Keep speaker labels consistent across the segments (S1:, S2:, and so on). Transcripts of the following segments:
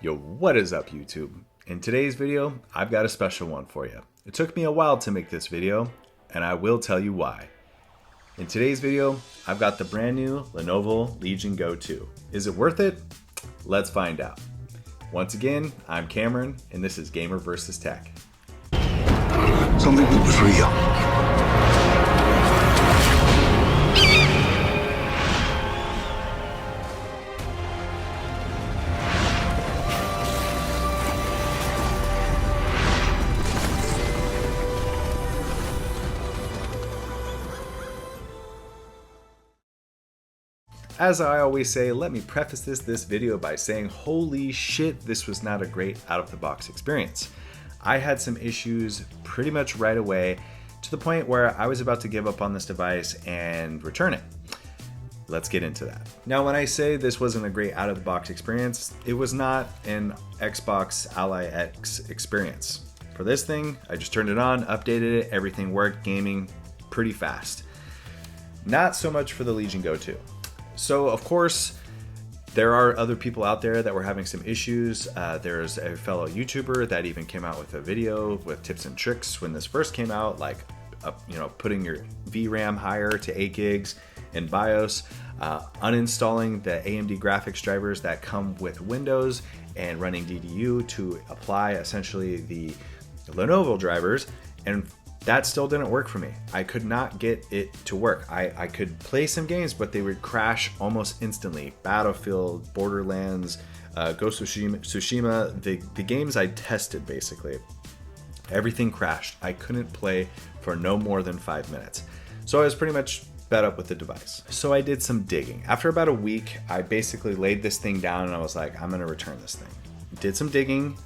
S1: Yo, what is up YouTube? In today's video, I've got a special one for you. It took me a while to make this video, and I will tell you why. In today's video, I've got the brand new Lenovo Legion Go 2. Is it worth it? Let's find out. Once again, I'm Cameron, and this is Gamer vs. Tech.
S2: Something that was real.
S1: As I always say, let me preface this video by saying, holy shit, this was not a great out-of-the-box experience. I had some issues pretty much right away, to the point where I was about to give up on this device and return it. Let's get into that. Now, when I say this wasn't a great out-of-the-box experience, it was not an Xbox Ally X experience. For this thing, I just turned it on, updated it, everything worked, gaming pretty fast. Not so much for the Legion Go 2. So, of course, there are other people out there that were having some issues. There's a fellow YouTuber that even came out with a video with tips and tricks when this first came out, like putting your VRAM higher to 8 gigs in BIOS, uninstalling the AMD graphics drivers that come with Windows, and running DDU to apply essentially the Lenovo drivers, and that still didn't work for me. I could not get it to work. I could play some games, but they would crash almost instantly. Battlefield, Borderlands, Ghost of Tsushima, the games I tested basically, everything crashed. I couldn't play for no more than 5 minutes. So I was pretty much fed up with the device. So I did some digging. After about a week, I basically laid this thing down and I was like, I'm gonna return this thing. Did some digging.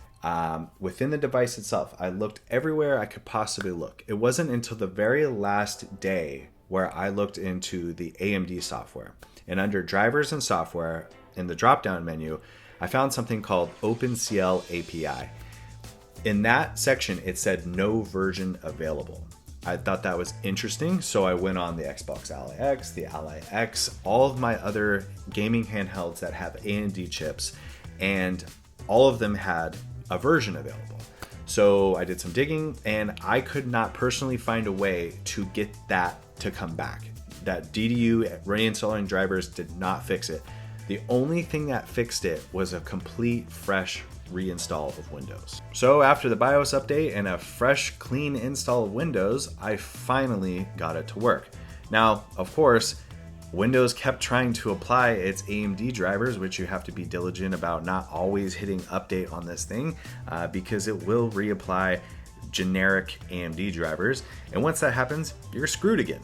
S1: Within the device itself, I looked everywhere I could possibly look. It wasn't until the very last day where I looked into the AMD software. And under drivers and software, in the drop-down menu, I found something called OpenCL API. In that section, it said no version available. I thought that was interesting, so I went on the Xbox Ally X, the Ally X, all of my other gaming handhelds that have AMD chips, and all of them had a version available. So I did some digging and I could not personally find a way to get that to come back. That DDU reinstalling drivers did not fix it. The only thing that fixed it was a complete fresh reinstall of Windows. So after the BIOS update and a fresh clean install of Windows, I finally got it to work. Now, of course, Windows kept trying to apply its AMD drivers, which you have to be diligent about not always hitting update on this thing because it will reapply generic AMD drivers. And once that happens, you're screwed again.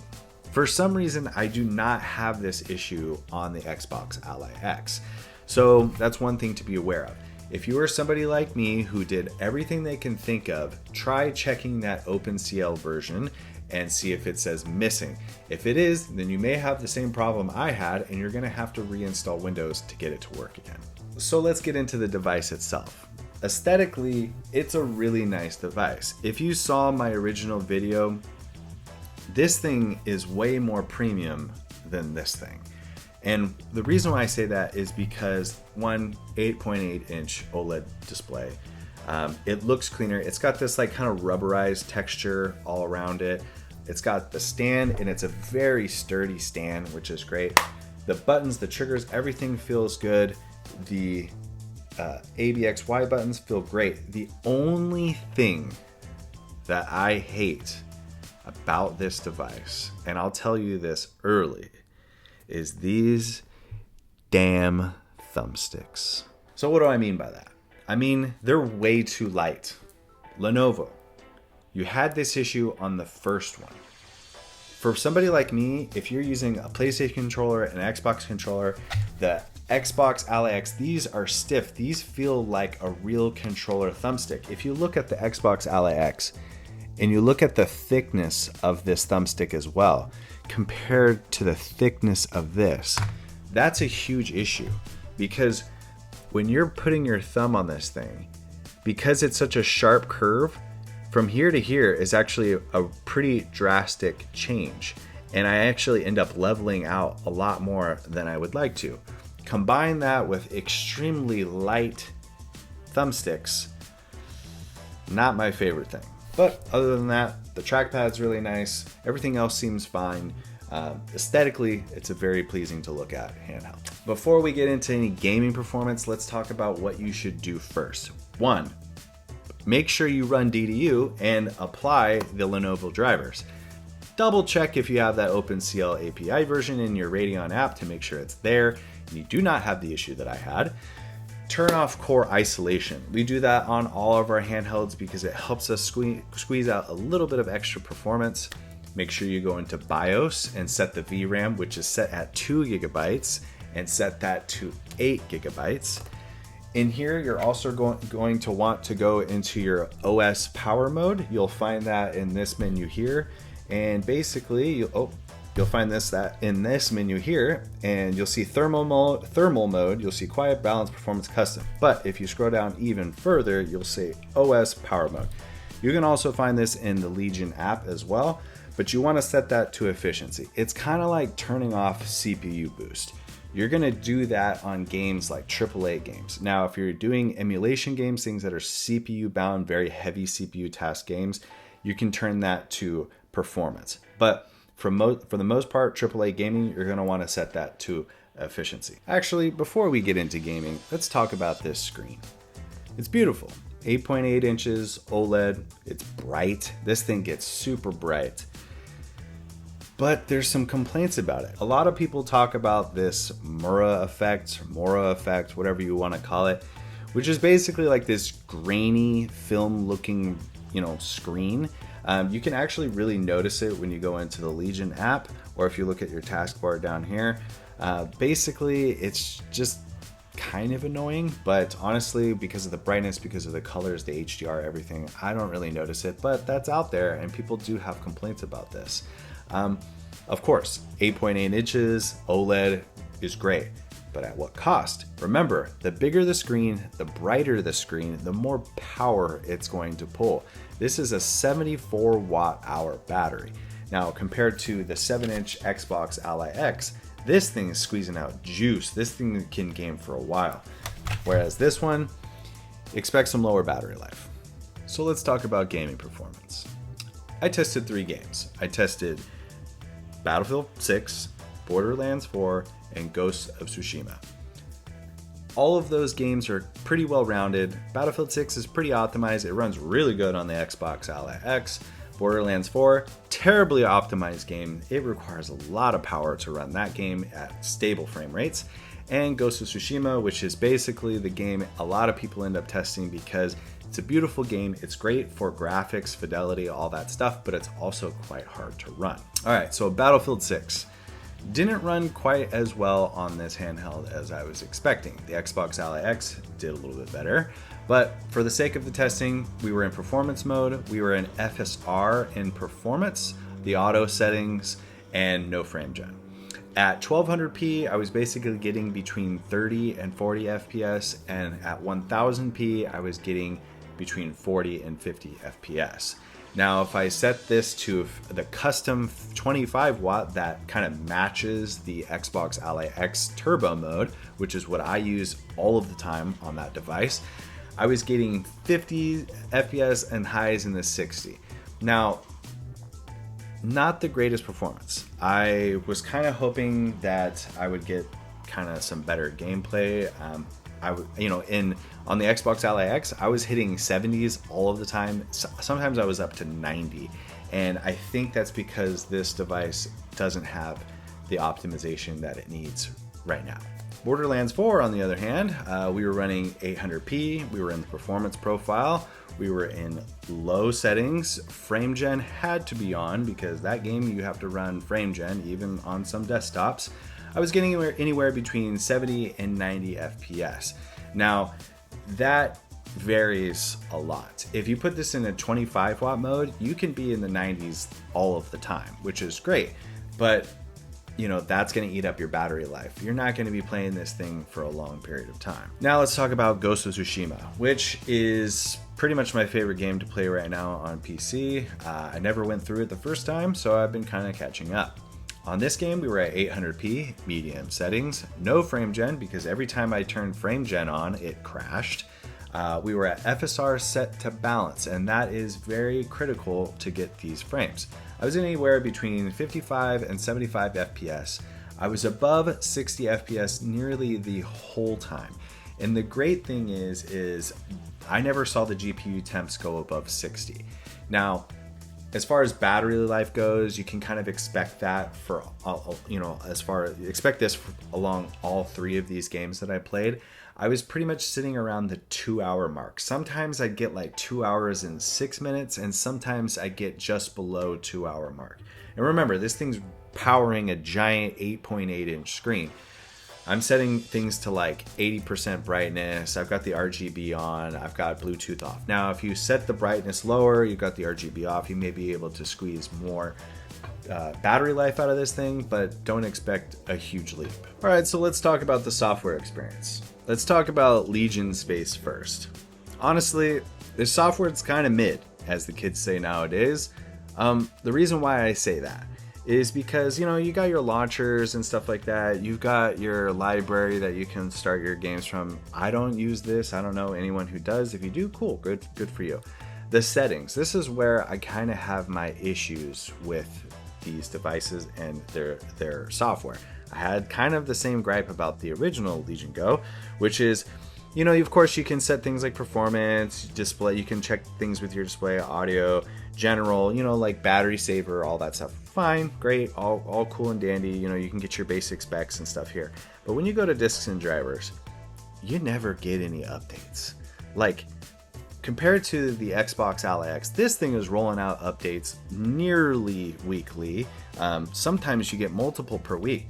S1: For some reason, I do not have this issue on the Xbox Ally X. So that's one thing to be aware of. If you are somebody like me who did everything they can think of, try checking that OpenCL version and see if it says missing. If it is, then you may have the same problem I had and you're gonna have to reinstall Windows to get it to work again. So let's get into the device itself. Aesthetically, it's a really nice device. If you saw my original video, this thing is way more premium than this thing. And the reason why I say that is because one 8.8 inch OLED display. It looks cleaner. It's got this like kind of rubberized texture all around it. It's got the stand and it's a very sturdy stand, which is great. The buttons, the triggers, everything feels good. The ABXY buttons feel great. The only thing that I hate about this device, and I'll tell you this early, is these damn thumbsticks. So what do I mean by that? I mean, they're way too light. Lenovo, you had this issue on the first one. For somebody like me, if you're using a PlayStation controller, an Xbox controller, the Xbox Ally X, these are stiff. These feel like a real controller thumbstick. If you look at the Xbox Ally X and you look at the thickness of this thumbstick as well, compared to the thickness of this, that's a huge issue because when you're putting your thumb on this thing, because it's such a sharp curve, from here to here is actually a pretty drastic change. And I actually end up leveling out a lot more than I would like to. Combine that with extremely light thumbsticks, not my favorite thing. But other than that, the trackpad's really nice. Everything else seems fine. Aesthetically, it's a very pleasing to look at handheld. Before we get into any gaming performance, let's talk about what you should do first. 1, make sure you run DDU and apply the Lenovo drivers. Double check if you have that OpenCL API version in your Radeon app to make sure it's there and you do not have the issue that I had. Turn off core isolation. We do that on all of our handhelds because it helps us squeeze out a little bit of extra performance. Make sure you go into BIOS and set the VRAM, which is set at 2 GB, and set that to 8 GB. In here, you're also going to want to go into your OS power mode. You'll find that in this menu here. And basically, you'll find that in this menu here, and you'll see thermal mode, you'll see quiet, balance, performance, custom. But if you scroll down even further, you'll see OS power mode. You can also find this in the Legion app as well, but you want to set that to efficiency. It's kind of like turning off CPU boost. You're going to do that on games like AAA games. Now, if you're doing emulation games, things that are CPU bound, very heavy CPU task games, you can turn that to performance. But for the most part, AAA gaming, you're going to want to set that to efficiency. Actually, before we get into gaming, let's talk about this screen. It's beautiful. 8.8 inches OLED. It's bright. This thing gets super bright. But there's some complaints about it. A lot of people talk about this Mora effect, whatever you want to call it, which is basically like this grainy film looking, screen. You can actually really notice it when you go into the Legion app, or if you look at your taskbar down here. Basically, it's just kind of annoying, but honestly, because of the brightness, because of the colors, the HDR, everything, I don't really notice it, but that's out there and people do have complaints about this. Of course, 8.8 inches OLED is great, but at what cost? Remember, the bigger the screen, the brighter the screen, the more power it's going to pull. This is a 74 watt-hour battery. Now, compared to the 7-inch Xbox Ally X, this thing is squeezing out juice. This thing can game for a while. Whereas this one, expect some lower battery life. So let's talk about gaming performance. I tested 3 games. I tested Battlefield 6, Borderlands 4, and Ghost of Tsushima. All of those games are pretty well rounded. Battlefield 6 is pretty optimized. It runs really good on the Xbox Ally X. Borderlands 4, terribly optimized game. It requires a lot of power to run that game at stable frame rates. And Ghost of Tsushima, which is basically the game a lot of people end up testing because it's a beautiful game. It's great for graphics, fidelity, all that stuff, but it's also quite hard to run. All right, so Battlefield 6 didn't run quite as well on this handheld as I was expecting. The Xbox Ally X did a little bit better, but for the sake of the testing, we were in performance mode, we were in FSR in performance, the auto settings, and no frame gen. At 1200p, I was basically getting between 30 and 40 FPS, and at 1000p, I was getting between 40 and 50 FPS. Now, if I set this to the custom 25 watt that kind of matches the Xbox Ally X turbo mode, which is what I use all of the time on that device, I was getting 50 FPS and highs in the 60. Now, not the greatest performance. I was kind of hoping that I would get kind of some better gameplay. On the Xbox Ally X, I was hitting 70s all of the time. Sometimes I was up to 90. And I think that's because this device doesn't have the optimization that it needs right now. Borderlands 4, on the other hand, we were running 800p. We were in the performance profile. We were in low settings. Frame gen had to be on because that game you have to run frame gen even on some desktops. I was getting anywhere between 70 and 90 FPS. Now, that varies a lot. If you put this in a 25 watt mode, you can be in the 90s all of the time, which is great. But that's going to eat up your battery life. You're not going to be playing this thing for a long period of time. Now let's talk about Ghost of Tsushima, which is pretty much my favorite game to play right now on PC. I never went through it the first time, so I've been kind of catching up. On this game, we were at 800p, medium settings, no frame gen, because every time I turned frame gen on, it crashed. We were at FSR set to balance, and that is very critical to get these frames. I was anywhere between 55 and 75 FPS. I was above 60 FPS nearly the whole time. And the great thing is I never saw the GPU temps go above 60. Now, as far as battery life goes, you can kind of expect that for, expect this along all three of these games that I played. I was pretty much sitting around the 2-hour mark. Sometimes I'd get like 2 hours and 6 minutes, and sometimes I get just below 2-hour mark. And remember, this thing's powering a giant 8.8 inch screen. I'm setting things to like 80% brightness. I've got the RGB on. I've got Bluetooth off. Now, if you set the brightness lower, you've got the RGB off, you may be able to squeeze more battery life out of this thing, but don't expect a huge leap. All right, so let's talk about the software experience. Let's talk about Legion Space first. Honestly, this software is kind of mid, as the kids say nowadays. The reason why I say that is because, you got your launchers and stuff like that. You've got your library that you can start your games from. I don't use this. I don't know anyone who does. If you do, cool, good for you. The settings. This is where I kind of have my issues with these devices and their software. I had kind of the same gripe about the original Legion Go, which is, of course you can set things like performance, display, you can check things with your display, audio, general, like battery saver, all that stuff. Fine, great, all cool and dandy. You can get your basic specs and stuff here. But when you go to disks and drivers, you never get any updates. Like, compared to the Xbox Ally X, this thing is rolling out updates nearly weekly. Sometimes you get multiple per week.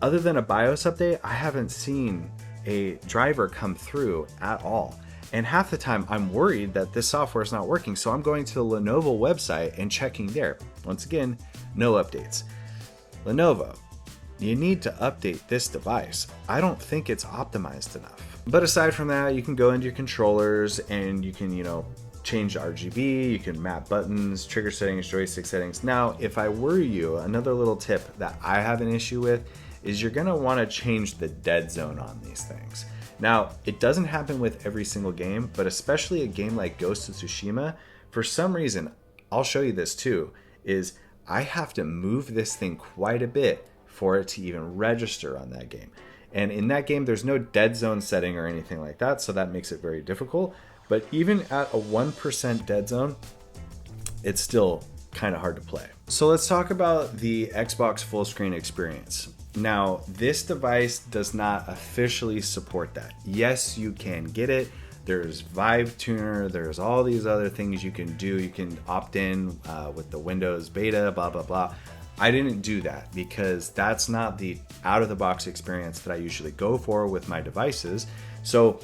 S1: Other than a BIOS update, I haven't seen a driver come through at all. And half the time I'm worried that this software is not working, so I'm going to the Lenovo website and checking there. Once again, no updates. Lenovo, you need to update this device. I don't think it's optimized enough. But aside from that, you can go into your controllers and you can, change RGB, you can map buttons, trigger settings, joystick settings. Now, if I were you, another little tip that I have an issue with is you're gonna wanna change the dead zone on these things. Now, it doesn't happen with every single game, but especially a game like Ghost of Tsushima, for some reason, I'll show you this too, is I have to move this thing quite a bit for it to even register on that game. And in that game, there's no dead zone setting or anything like that, so that makes it very difficult. But even at a 1% dead zone, it's still kind of hard to play. So let's talk about the Xbox full screen experience. Now, this device does not officially support that. Yes, you can get it. There's Vive Tuner. There's all these other things you can do. You can opt in with the Windows beta, blah, blah, blah. I didn't do that because that's not the out-of-the-box experience that I usually go for with my devices. So,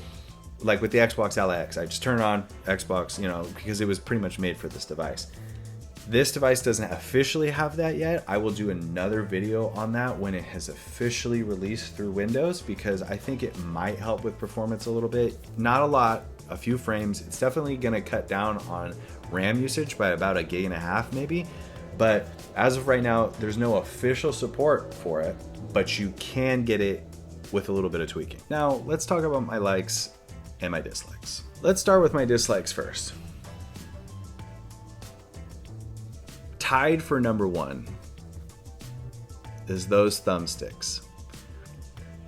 S1: like with the Xbox Ally X, I just turn it on, Xbox, because it was pretty much made for this device. This device doesn't officially have that yet. I will do another video on that when it has officially released through Windows, because I think it might help with performance a little bit. Not a lot, a few frames. It's definitely gonna cut down on RAM usage by about 1.5 gigs maybe. But as of right now, there's no official support for it, but you can get it with a little bit of tweaking. Now, let's talk about my likes and my dislikes. Let's start with my dislikes first. Tied for number one is those thumbsticks.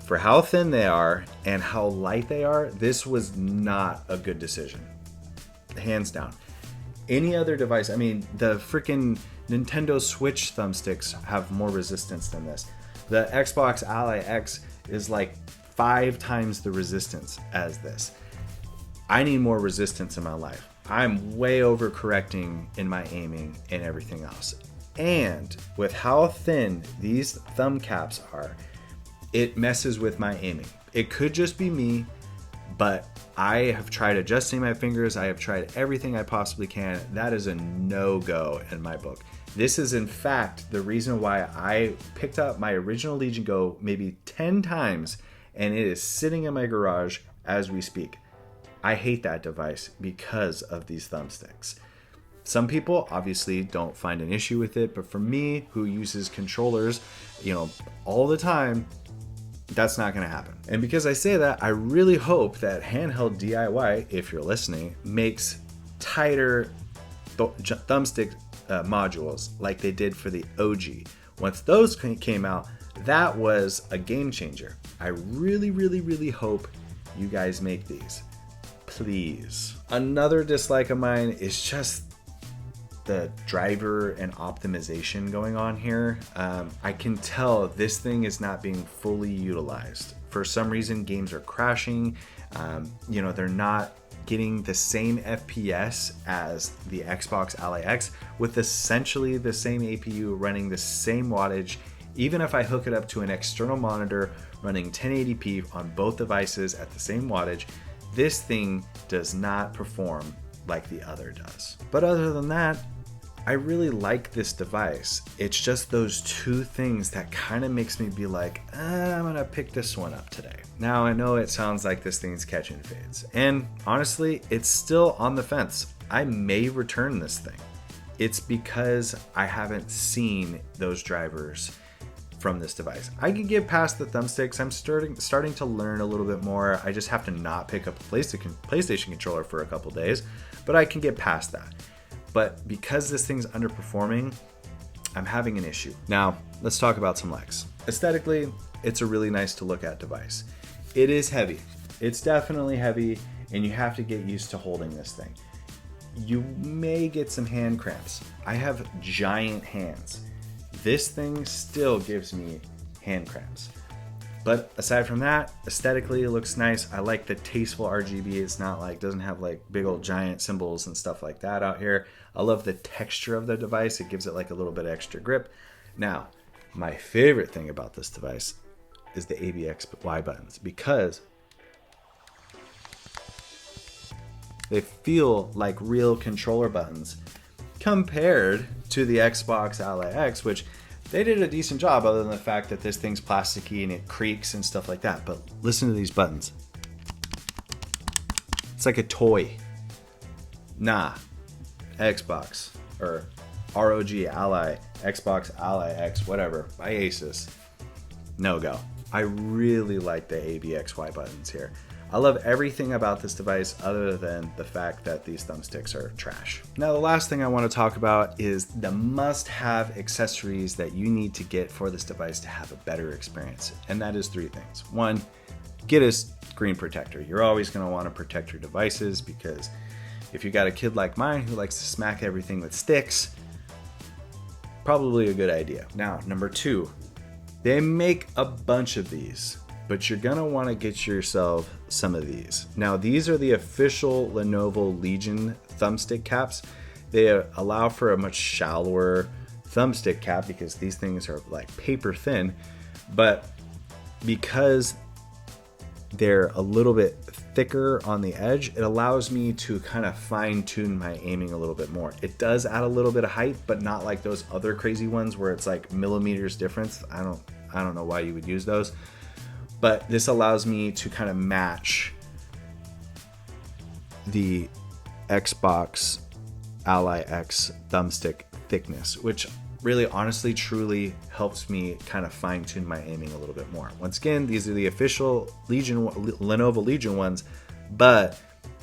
S1: For how thin they are and how light they are, this was not a good decision. Hands down. Any other device, the freaking Nintendo Switch thumbsticks have more resistance than this. The Xbox Ally X is like 5 times the resistance as this. I need more resistance in my life. I'm way overcorrecting in my aiming and everything else. And with how thin these thumb caps are, it messes with my aiming. It could just be me, but I have tried adjusting my fingers. I have tried everything I possibly can. That is a no-go in my book. This is in fact the reason why I picked up my original Legion Go maybe 10 times, and it is sitting in my garage as we speak. I hate that device because of these thumbsticks. Some people obviously don't find an issue with it, but for me, who uses controllers, all the time, That's not going to happen. And because I say that, I really hope that Handheld DIY, if you're listening, makes tighter thumbstick modules like they did for the OG. Once those came out, that was a game changer. I really, really, really hope you guys make these. Please. Another dislike of mine is just the driver and optimization going on here. I can tell this thing is not being fully utilized. For some reason, games are crashing. They're not getting the same FPS as the Xbox Ally X with essentially the same APU running the same wattage. Even if I hook it up to an external monitor running 1080p on both devices at the same wattage, this thing does not perform like the other does. But other than that, I really like this device. It's just those two things that kind of makes me be like, I'm gonna pick this one up today. Now I know it sounds like this thing's catching fades, and honestly, it's still on the fence. I may return this thing. It's because I haven't seen those drivers from this device. I can get past the thumbsticks. I'm starting to learn a little bit more. I just have to not pick up a PlayStation controller for a couple days, but I can get past that. But because this thing's underperforming, I'm having an issue. Now, let's talk about some legs. Aesthetically, it's a really nice to look at device. It is heavy. It's definitely heavy, and you have to get used to holding this thing. You may get some hand cramps. I have giant hands. This thing still gives me hand cramps. But aside from that, aesthetically it looks nice. I like the tasteful RGB. It's not like, doesn't have like big old giant symbols and stuff like that out here. I love the texture of the device. It gives it like a little bit extra grip. Now, my favorite thing about this device is the ABXY buttons, because they feel like real controller buttons compared to the Xbox Ally X, which they did a decent job other than the fact that this thing's plasticky and it creaks and stuff like that. But listen to these buttons. It's like a toy. Nah. Xbox or ROG Ally, Xbox Ally X, whatever, by Asus. No go. I really like the ABXY buttons here. I love everything about this device other than the fact that these thumbsticks are trash. Now, the last thing I want to talk about is the must-have accessories that you need to get for this device to have a better experience. And that is three things. One, get a screen protector. You're always going to want to protect your devices, because if you got a kid like mine who likes to smack everything with sticks, probably a good idea. Now, number two, they make a bunch of these, but you're gonna want to get yourself some of these. Now, these are the official Lenovo Legion thumbstick caps. They allow for a much shallower thumbstick cap because these things are like paper thin, but because they're a little bit thicker on the edge, it allows me to kind of fine tune my aiming a little bit more. It does add a little bit of height, but not like those other crazy ones where it's like millimeters difference. I don't know why you would use those. But this allows me to kind of match the Xbox Ally X thumbstick thickness, which really honestly truly helps me kind of fine tune my aiming a little bit more. Once again, these are the official Lenovo Legion ones, but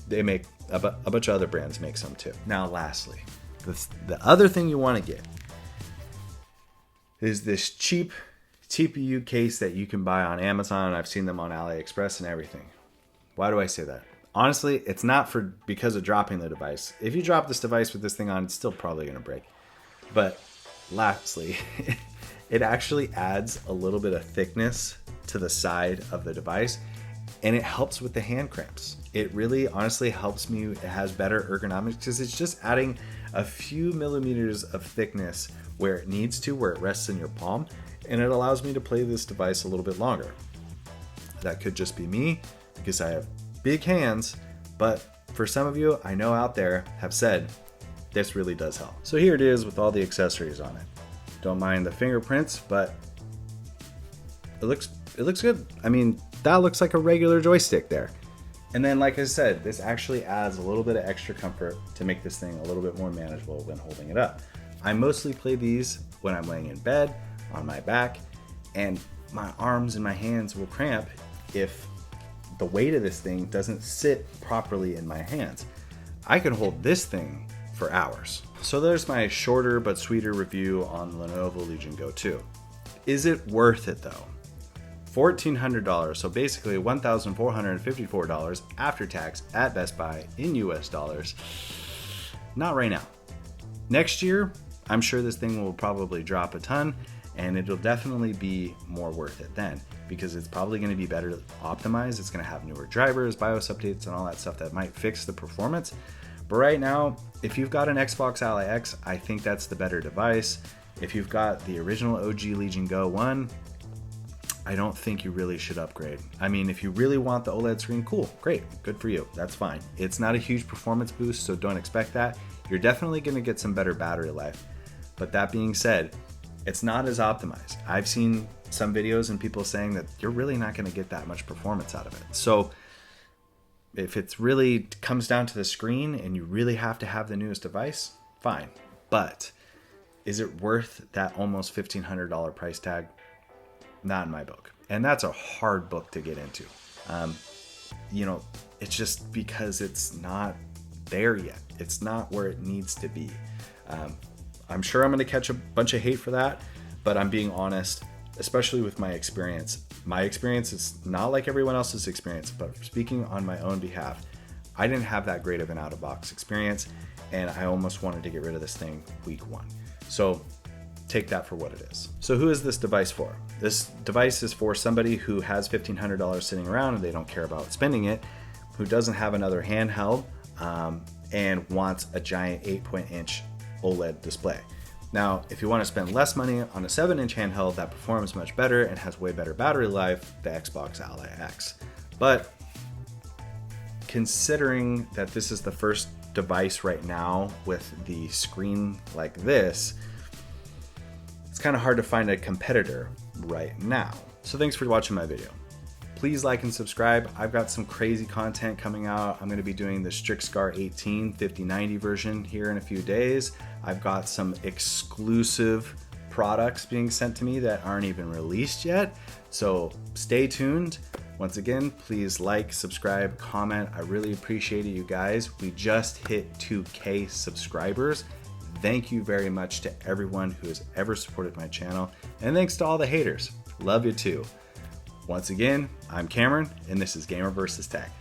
S1: they make a bunch of other brands make some too. Now, lastly, the other thing you want to get is this cheap TPU case that you can buy on Amazon. I've seen them on AliExpress and everything. Why do I say that? Honestly, it's not because of dropping the device. If you drop this device with this thing on, it's still probably going to break. But lastly, it actually adds a little bit of thickness to the side of the device, and it helps with the hand cramps. It really honestly helps me. It has better ergonomics because it's just adding a few millimeters of thickness where it needs to, where it rests in your palm, and it allows me to play this device a little bit longer. That could just be me because I have big hands, but for some of you I know out there have said this really does help. So here it is with all the accessories on it. Don't mind the fingerprints, but it looks good. I mean, that looks like a regular joystick there. And then, like I said, this actually adds a little bit of extra comfort to make this thing a little bit more manageable when holding it up. I mostly play these when I'm laying in bed, on my back, and my arms and my hands will cramp if the weight of this thing doesn't sit properly in my hands. I can hold this thing for hours. So there's my shorter but sweeter review on Lenovo Legion Go 2. Is it worth it though? $1,400, so basically $1,454 after tax at Best Buy in US dollars. Not right now. Next year, I'm sure this thing will probably drop a ton, and it'll definitely be more worth it then, because it's probably going to be better optimized. It's going to have newer drivers, BIOS updates, and all that stuff that might fix the performance. But right now, if you've got an Xbox Ally X, I think that's the better device. If you've got the original OG Legion Go 1, I don't think you really should upgrade. I mean, if you really want the OLED screen, cool, great, good for you, that's fine. It's not a huge performance boost, so don't expect that. You're definitely going to get some better battery life. But that being said, it's not as optimized. I've seen some videos and people saying that you're really not going to get that much performance out of it. So if it's really comes down to the screen and you really have to have the newest device, fine. But is it worth that almost $1,500 price tag? Not in my book. And that's a hard book to get into. It's just because it's not there yet. It's not where it needs to be. I'm sure I'm going to catch a bunch of hate for that, but I'm being honest, especially with my experience. My experience is not like everyone else's experience, but speaking on my own behalf, I didn't have that great of an out-of-box experience, and I almost wanted to get rid of this thing week one. So take that for what it is. So who is this device for? This device is for somebody who has $1,500 sitting around and they don't care about spending it, who doesn't have another handheld, and wants a giant 8-inch OLED display. Now, if you want to spend less money on a 7-inch handheld that performs much better and has way better battery life, the Xbox Ally X. But considering that this is the first device right now with the screen like this, it's kind of hard to find a competitor right now. So thanks for watching my video. Please like and subscribe. I've got some crazy content coming out. I'm going to be doing the Strixcar 18 5090 version here in a few days. I've got some exclusive products being sent to me that aren't even released yet. So stay tuned. Once again, please like, subscribe, comment. I really appreciate it, you guys. We just hit 2K subscribers. Thank you very much to everyone who has ever supported my channel. And thanks to all the haters. Love you too. Once again, I'm Cameron, and this is Gamer vs. Tech.